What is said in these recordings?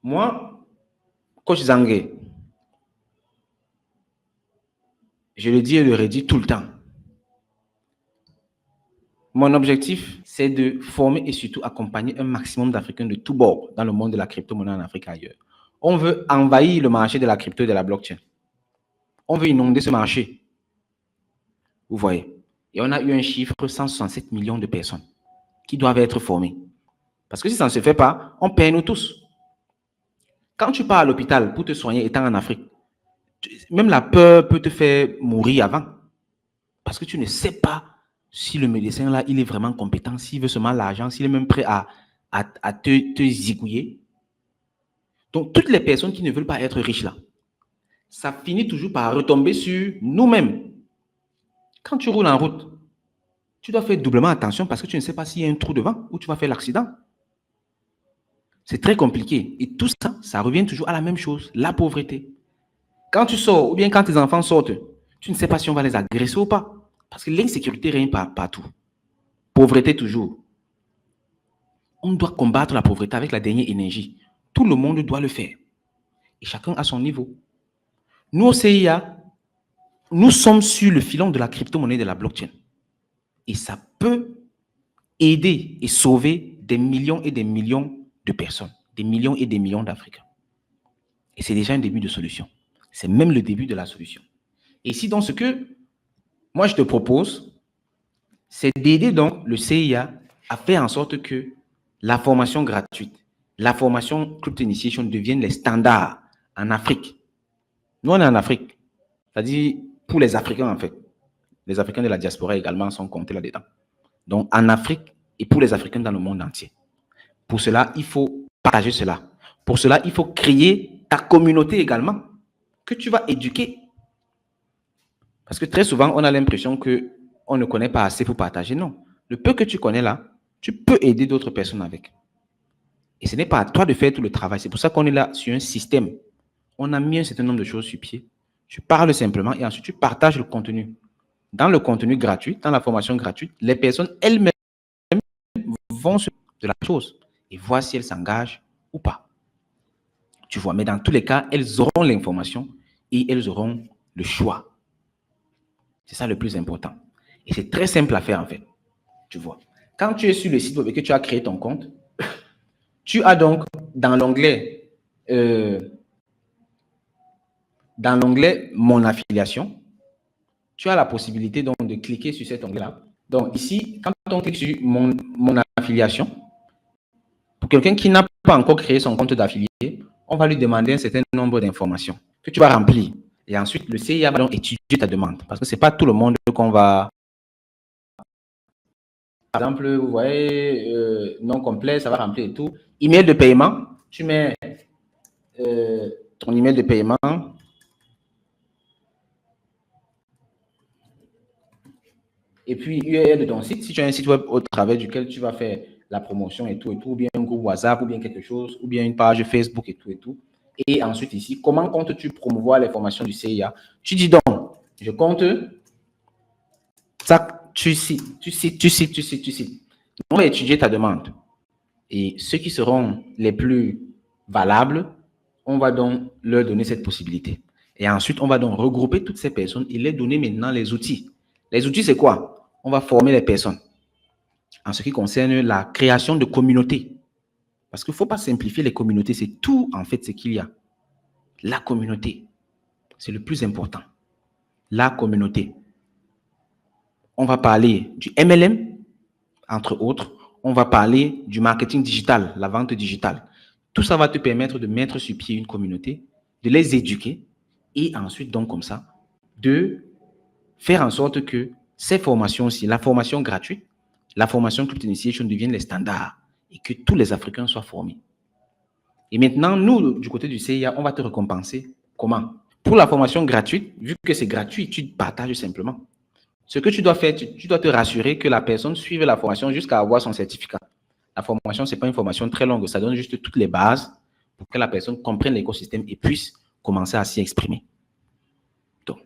Moi, coach Zangué, je le dis et le redis tout le temps. Mon objectif, c'est de former et surtout accompagner un maximum d'Africains de tous bords dans le monde de la crypto-monnaie en Afrique et ailleurs. On veut envahir le marché de la crypto et de la blockchain. On veut inonder ce marché. Vous voyez. Et on a eu un chiffre, 167 millions de personnes qui doivent être formées. Parce que si ça ne se fait pas, on perd nous tous. Quand tu pars à l'hôpital pour te soigner étant en Afrique, même la peur peut te faire mourir avant. Parce que tu ne sais pas si le médecin là, il est vraiment compétent, s'il veut seulement l'argent, s'il est même prêt à te zigouiller. Donc, toutes les personnes qui ne veulent pas être riches là, ça finit toujours par retomber sur nous-mêmes. Quand tu roules en route, tu dois faire doublement attention parce que tu ne sais pas s'il y a un trou devant ou tu vas faire l'accident. C'est très compliqué. Et tout ça, ça revient toujours à la même chose, la pauvreté. Quand tu sors ou bien quand tes enfants sortent, tu ne sais pas si on va les agresser ou pas. Parce que l'insécurité règne partout. Pauvreté toujours. On doit combattre la pauvreté avec la dernière énergie. Tout le monde doit le faire. Et chacun à son niveau. Nous, au CIA, nous sommes sur le filon de la crypto-monnaie de la blockchain. Et ça peut aider et sauver des millions et des millions de personnes, des millions et des millions d'Africains. Et c'est déjà un début de solution. C'est même le début de la solution. Et ici, donc, ce que moi je te propose, c'est d'aider donc le CIA à faire en sorte que la formation gratuite, la formation Crypto Initiation devienne les standards en Afrique. Nous, on est en Afrique. C'est-à-dire pour les Africains, en fait. Les Africains de la diaspora également sont comptés là-dedans. Donc, en Afrique et pour les Africains dans le monde entier. Pour cela, il faut partager cela. Pour cela, il faut créer ta communauté également que tu vas éduquer. Parce que très souvent, on a l'impression qu'on ne connaît pas assez pour partager. Non. Le peu que tu connais là, tu peux aider d'autres personnes avec. Et ce n'est pas à toi de faire tout le travail. C'est pour ça qu'on est là sur un système. On a mis un certain nombre de choses sur pied. Tu parles simplement et ensuite tu partages le contenu. Dans le contenu gratuit, dans la formation gratuite, les personnes elles-mêmes vont se de la chose et voir si elles s'engagent ou pas. Tu vois, mais dans tous les cas, elles auront l'information et elles auront le choix. C'est ça le plus important. Et c'est très simple à faire en fait. Tu vois. Quand tu es sur le site web et que tu as créé ton compte, tu as donc dans l'onglet Mon affiliation, tu as la possibilité donc de cliquer sur cet onglet-là. Donc ici, quand on clique sur mon affiliation, pour quelqu'un qui n'a pas encore créé son compte d'affilié, on va lui demander un certain nombre d'informations que tu vas remplir. Et ensuite, le CIA va donc étudier ta demande. Parce que ce n'est pas tout le monde qu'on va... Par exemple, vous voyez, nom complet, ça va remplir et tout. Email de paiement, tu mets ton email de paiement. Et puis, URL de ton site, si tu as un site web au travers duquel tu vas faire la promotion et tout, ou bien un groupe WhatsApp, ou bien quelque chose, ou bien une page Facebook et tout et tout. Et ensuite ici, comment comptes-tu promouvoir les formations du CIA? Tu dis donc, je compte, ça, tu cites. On va étudier ta demande. Et ceux qui seront les plus valables, on va donc leur donner cette possibilité. Et ensuite, on va donc regrouper toutes ces personnes et les donner maintenant les outils. Les outils, c'est quoi? On va former les personnes en ce qui concerne la création de communautés. Parce qu'il ne faut pas simplifier les communautés, c'est tout en fait ce qu'il y a. La communauté, c'est le plus important. La communauté. On va parler du MLM, entre autres. On va parler du marketing digital, la vente digitale. Tout ça va te permettre de mettre sur pied une communauté, de les éduquer et ensuite, donc comme ça, de faire en sorte que ces formations-ci, la formation gratuite, la formation Crypto Initiation devienne les standards et que tous les Africains soient formés. Et maintenant, nous, du côté du CIA, on va te récompenser. Comment? Pour la formation gratuite, vu que c'est gratuit, tu partages simplement. Ce que tu dois faire, tu dois te rassurer que la personne suive la formation jusqu'à avoir son certificat. La formation, ce n'est pas une formation très longue, ça donne juste toutes les bases pour que la personne comprenne l'écosystème et puisse commencer à s'y exprimer. Donc,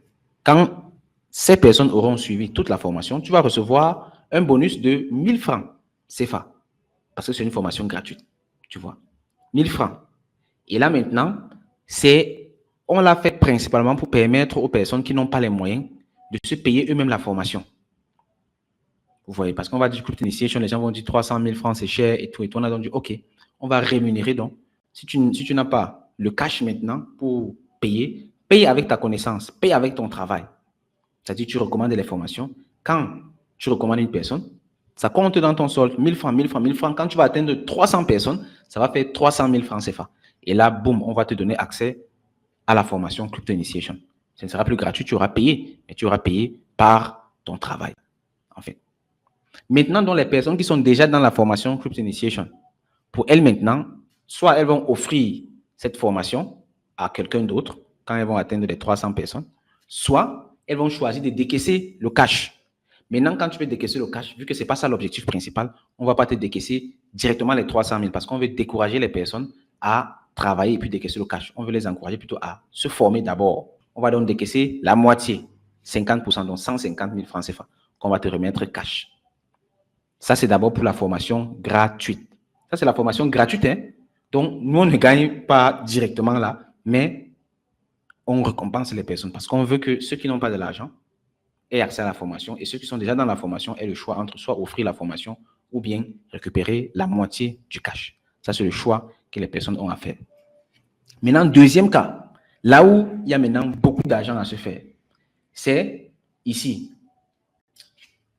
quand ces personnes auront suivi toute la formation, tu vas recevoir un bonus de 1000 francs CFA, parce que c'est une formation gratuite, tu vois, 1000 francs. Et là, maintenant, on l'a fait principalement pour permettre aux personnes qui n'ont pas les moyens de se payer eux-mêmes la formation. Vous voyez, parce qu'on va dire Crypto Initiation, les gens vont dire 300 000 francs, c'est cher et tout. Et tout. On a donc dit, OK, on va rémunérer donc. Si tu n'as pas le cash maintenant pour paye avec ta connaissance, paye avec ton travail. C'est-à-dire, tu recommandes les formations. Quand tu recommandes une personne, ça compte dans ton solde, 1000 francs, 1000 francs, 1000 francs. Quand tu vas atteindre 300 personnes, ça va faire 300 000 francs CFA. Et là, boum, on va te donner accès à la formation Crypto Initiation. Ce ne sera plus gratuit, tu auras payé, mais tu auras payé par ton travail, en fait. Maintenant, dans les personnes qui sont déjà dans la formation Crypto Initiation, pour elles maintenant, soit elles vont offrir cette formation à quelqu'un d'autre quand elles vont atteindre les 300 personnes, soit elles vont choisir de décaisser le cash. Maintenant, quand tu veux décaisser le cash, vu que ce n'est pas ça l'objectif principal, on ne va pas te décaisser directement les 300 000 parce qu'on veut décourager les personnes à travailler et puis décaisser le cash. On veut les encourager plutôt à se former d'abord. On va donc décaisser la moitié, 50%, donc 150 000 francs CFA, qu'on va te remettre cash. Ça, c'est d'abord pour la formation gratuite. Ça, c'est la formation gratuite. Hein? Donc, nous, on ne gagne pas directement là, mais on récompense les personnes parce qu'on veut que ceux qui n'ont pas de l'argent aient accès à la formation et ceux qui sont déjà dans la formation aient le choix entre soit offrir la formation ou bien récupérer la moitié du cash. Ça, c'est le choix que les personnes ont à faire. Maintenant, deuxième cas, là où il y a maintenant beaucoup d'argent à se faire, c'est ici.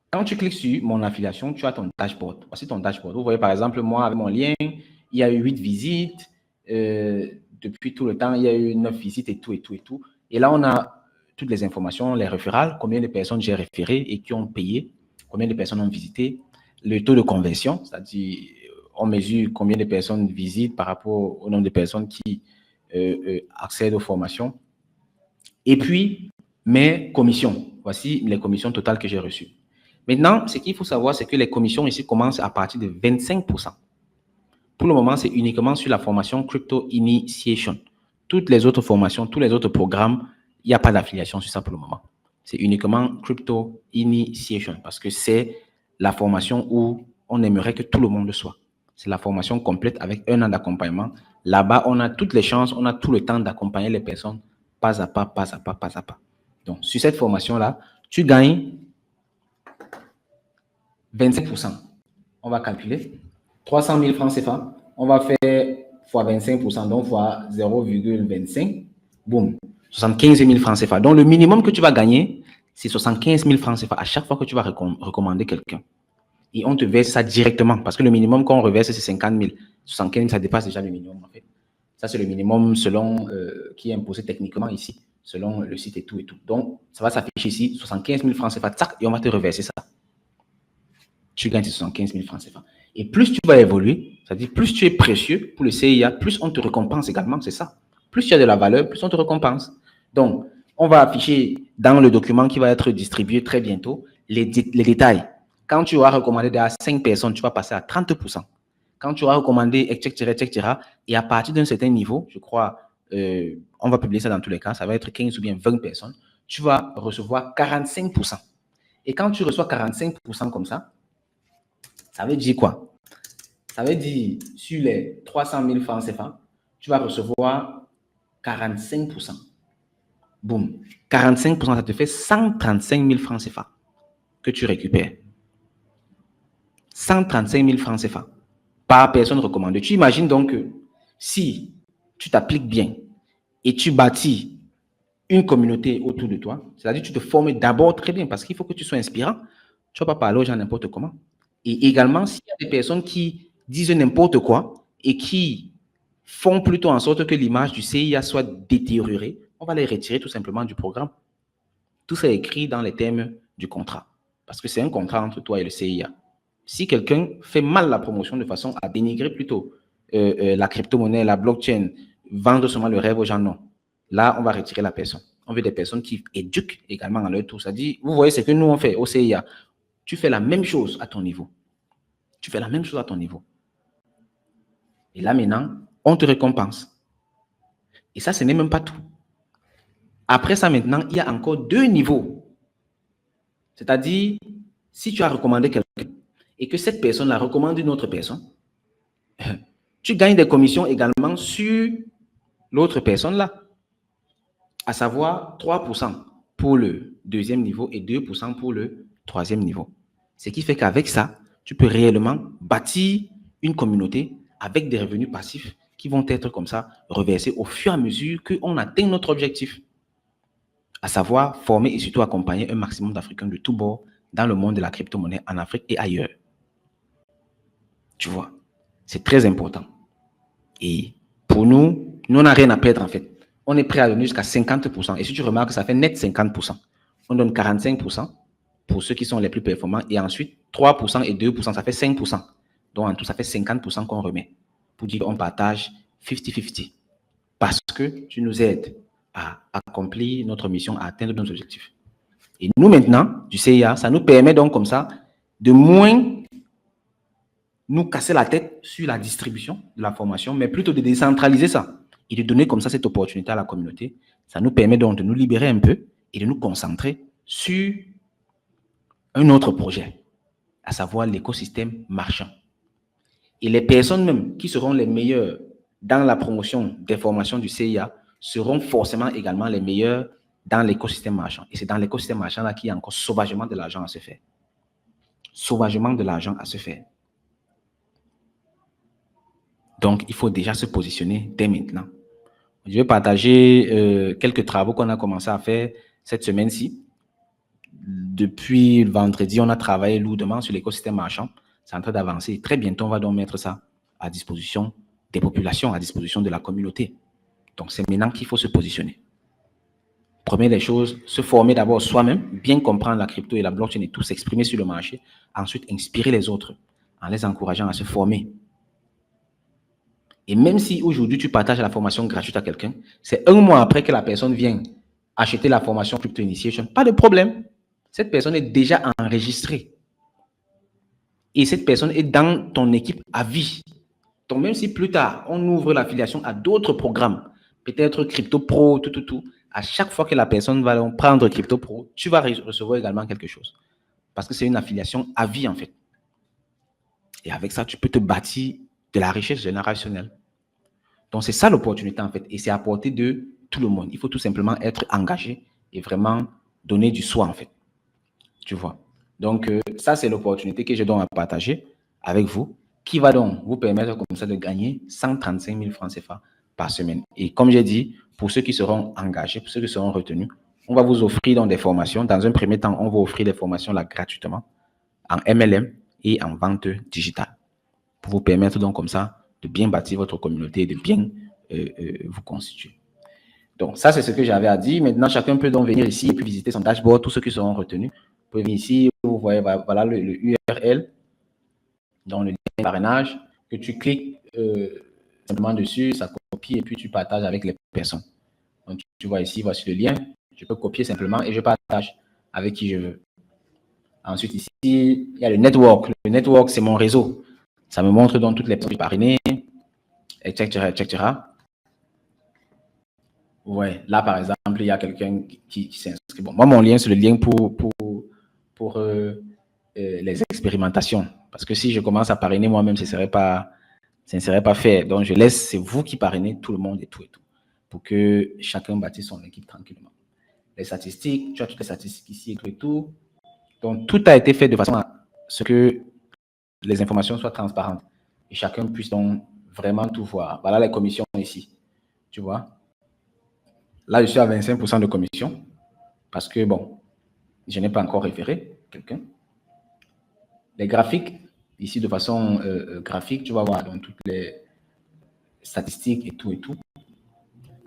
Quand tu cliques sur mon affiliation, tu as ton dashboard. Voici ton dashboard. Vous voyez, par exemple, moi, avec mon lien, il y a eu 8 visites. Depuis tout le temps, il y a eu 9 visites et tout, et tout, et tout. Et là, on a toutes les informations, les référals, combien de personnes j'ai référé et qui ont payé, combien de personnes ont visité, le taux de conversion, c'est-à-dire, on mesure combien de personnes visitent par rapport au nombre de personnes qui accèdent aux formations. Et puis, mes commissions. Voici les commissions totales que j'ai reçues. Maintenant, ce qu'il faut savoir, c'est que les commissions ici commencent à partir de 25%. Pour le moment, c'est uniquement sur la formation Crypto Initiation. Toutes les autres formations, tous les autres programmes, il n'y a pas d'affiliation sur ça pour le moment. C'est uniquement Crypto Initiation parce que c'est la formation où on aimerait que tout le monde le soit. C'est la formation complète avec 1 an d'accompagnement. Là-bas, on a toutes les chances, on a tout le temps d'accompagner les personnes pas à pas, pas à pas, pas à pas. Donc, sur cette formation-là, tu gagnes 25%. On va calculer. 300 000 francs CFA. On va faire fois 25%, donc fois 0,25. Boum. 75 000 francs CFA. Donc, le minimum que tu vas gagner, c'est 75 000 francs CFA à chaque fois que tu vas recommander quelqu'un. Et on te verse ça directement parce que le minimum qu'on reverse, c'est 50 000. 75 000, ça dépasse déjà le minimum, en fait. Ça, c'est le minimum selon qui est imposé techniquement ici, selon le site et tout et tout. Donc, ça va s'afficher ici, 75 000 francs CFA, tac, et on va te reverser ça. Tu gagnes 75 000 francs CFA. Et plus tu vas évoluer, c'est-à-dire plus tu es précieux pour le CIA, plus on te récompense également, c'est ça. Plus tu as de la valeur, plus on te récompense. Donc, on va afficher dans le document qui va être distribué très bientôt les détails. Quand tu auras recommandé à 5 personnes, tu vas passer à 30%. Quand tu auras recommandé, etc., etc., et à partir d'un certain niveau, je crois, on va publier ça dans tous les cas, ça va être 15 ou bien 20 personnes, tu vas recevoir 45%. Et quand tu reçois 45% comme ça veut dire quoi? Ça veut dire, sur les 300 000 francs CFA, tu vas recevoir 45%. Boum. 45%, ça te fait 135 000 francs CFA que tu récupères. 135 000 francs CFA par personne recommandée. Tu imagines donc que si tu t'appliques bien et tu bâtis une communauté autour de toi, c'est-à-dire que tu te formes d'abord très bien parce qu'il faut que tu sois inspirant. Tu ne vas pas parler aux gens n'importe comment. Et également, s'il y a des personnes qui disent n'importe quoi et qui font plutôt en sorte que l'image du CIA soit détériorée, on va les retirer tout simplement du programme. Tout ça est écrit dans les termes du contrat. Parce que c'est un contrat entre toi et le CIA. Si quelqu'un fait mal la promotion de façon à dénigrer plutôt la crypto-monnaie, la blockchain, vendre seulement le rêve aux gens, non. Là, on va retirer la personne. On veut des personnes qui éduquent également à leur tour. Ça dit, vous voyez ce que nous on fait au CIA. Tu fais la même chose à ton niveau. Tu fais la même chose à ton niveau. Et là, maintenant, on te récompense. Et ça, ce n'est même pas tout. Après ça, maintenant, il y a encore 2 niveaux. C'est-à-dire, si tu as recommandé quelqu'un et que cette personne la recommande une autre personne, tu gagnes des commissions également sur l'autre personne là, à savoir 3% pour le deuxième niveau et 2% pour le troisième niveau. Ce qui fait qu'avec ça, tu peux réellement bâtir une communauté avec des revenus passifs qui vont être comme ça reversés au fur et à mesure qu'on atteint notre objectif, à savoir former et surtout accompagner un maximum d'Africains de tous bords dans le monde de la crypto-monnaie en Afrique et ailleurs. Tu vois, c'est très important. Et pour nous, on n'a rien à perdre en fait. On est prêt à donner jusqu'à 50%. Et si tu remarques, ça fait net 50%. On donne 45% pour ceux qui sont les plus performants. Et ensuite, 3% et 2%, ça fait 5%. Donc en tout, ça fait 50% qu'on remet. Pour dire qu'on partage 50-50. Parce que tu nous aides à accomplir notre mission, à atteindre nos objectifs. Et nous maintenant, du CIA, ça nous permet donc comme ça de moins nous casser la tête sur la distribution de la formation, mais plutôt de décentraliser ça et de donner comme ça cette opportunité à la communauté. Ça nous permet donc de nous libérer un peu et de nous concentrer sur un autre projet, à savoir l'écosystème marchand. Et les personnes même qui seront les meilleures dans la promotion des formations du CIA seront forcément également les meilleures dans l'écosystème marchand. Et c'est dans l'écosystème marchand là qu'il y a encore sauvagement de l'argent à se faire. Sauvagement de l'argent à se faire. Donc, il faut déjà se positionner dès maintenant. Je vais partager quelques travaux qu'on a commencé à faire cette semaine-ci. Depuis vendredi, on a travaillé lourdement sur l'écosystème marchand. C'est en train d'avancer. Très bientôt, on va donc mettre ça à disposition des populations, à disposition de la communauté. Donc, c'est maintenant qu'il faut se positionner. Première des choses, se former d'abord soi-même, bien comprendre la crypto et la blockchain et tout, s'exprimer sur le marché. Ensuite, inspirer les autres en les encourageant à se former. Et même si aujourd'hui, tu partages la formation gratuite à quelqu'un, c'est un mois après que la personne vient acheter la formation Crypto Initiation, pas de problème. Cette personne est déjà enregistrée. Et cette personne est dans ton équipe à vie. Donc, même si plus tard, on ouvre l'affiliation à d'autres programmes, peut-être Crypto Pro, tout, à chaque fois que la personne va prendre Crypto Pro, tu vas recevoir également quelque chose. Parce que c'est une affiliation à vie, en fait. Et avec ça, tu peux te bâtir de la richesse générationnelle. Donc, c'est ça l'opportunité, en fait. Et c'est à portée de tout le monde. Il faut tout simplement être engagé et vraiment donner du soi, en fait. Tu vois. Donc, ça, c'est l'opportunité que j'ai donc à partager avec vous, qui va donc vous permettre comme ça de gagner 135 000 francs CFA par semaine. Et comme j'ai dit, pour ceux qui seront engagés, pour ceux qui seront retenus, on va vous offrir donc des formations. Dans un premier temps, on va offrir des formations là gratuitement en MLM et en vente digitale pour vous permettre donc comme ça de bien bâtir votre communauté et de bien vous constituer. Donc, ça, c'est ce que j'avais à dire. Maintenant, chacun peut donc venir ici et puis visiter son dashboard. Tous ceux qui seront retenus, vous pouvez venir ici. Vous voyez, voilà le URL dans le lien de parrainage que tu cliques simplement dessus, ça copie et puis tu partages avec les personnes. Donc, tu vois ici, voici le lien. Je peux copier simplement et je partage avec qui je veux. Ensuite, ici, il y a le network. Le network, c'est mon réseau. Ça me montre donc toutes les personnes parrainées, etc., etc. Ouais, là, par exemple, il y a quelqu'un qui s'inscrit. Bon, moi, mon lien, c'est le lien pour les expérimentations. Parce que si je commence à parrainer moi-même, ça ne serait pas fait. Donc, je laisse, c'est vous qui parrainez tout le monde et tout. Pour que chacun bâtisse son équipe tranquillement. Les statistiques, tu as toutes les statistiques ici et tout. Donc, tout a été fait de façon à ce que les informations soient transparentes. Et chacun puisse donc vraiment tout voir. Voilà les commissions ici. Tu vois? Là, je suis à 25% de commission parce que, bon, je n'ai pas encore référé quelqu'un. Les graphiques, ici, de façon graphique, tu vas voir donc toutes les statistiques et tout.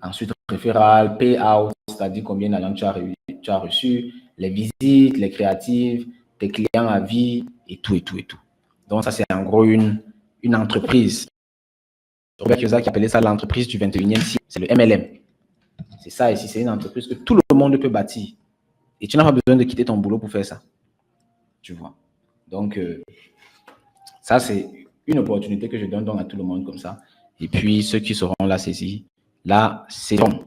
Ensuite, référal, payout, c'est-à-dire combien d'argent tu as reçu, les visites, les créatives, tes clients à vie et tout. Donc, ça, c'est en gros une entreprise. Robert Kiyosaki appelait ça l'entreprise du 21e siècle. C'est le MLM. C'est ça ici, c'est une entreprise que tout le monde peut bâtir. Et tu n'as pas besoin de quitter ton boulot pour faire ça. Tu vois. Donc, ça, c'est une opportunité que je donne donc à tout le monde comme ça. Et puis, ceux qui seront là saisis, là, c'est bon.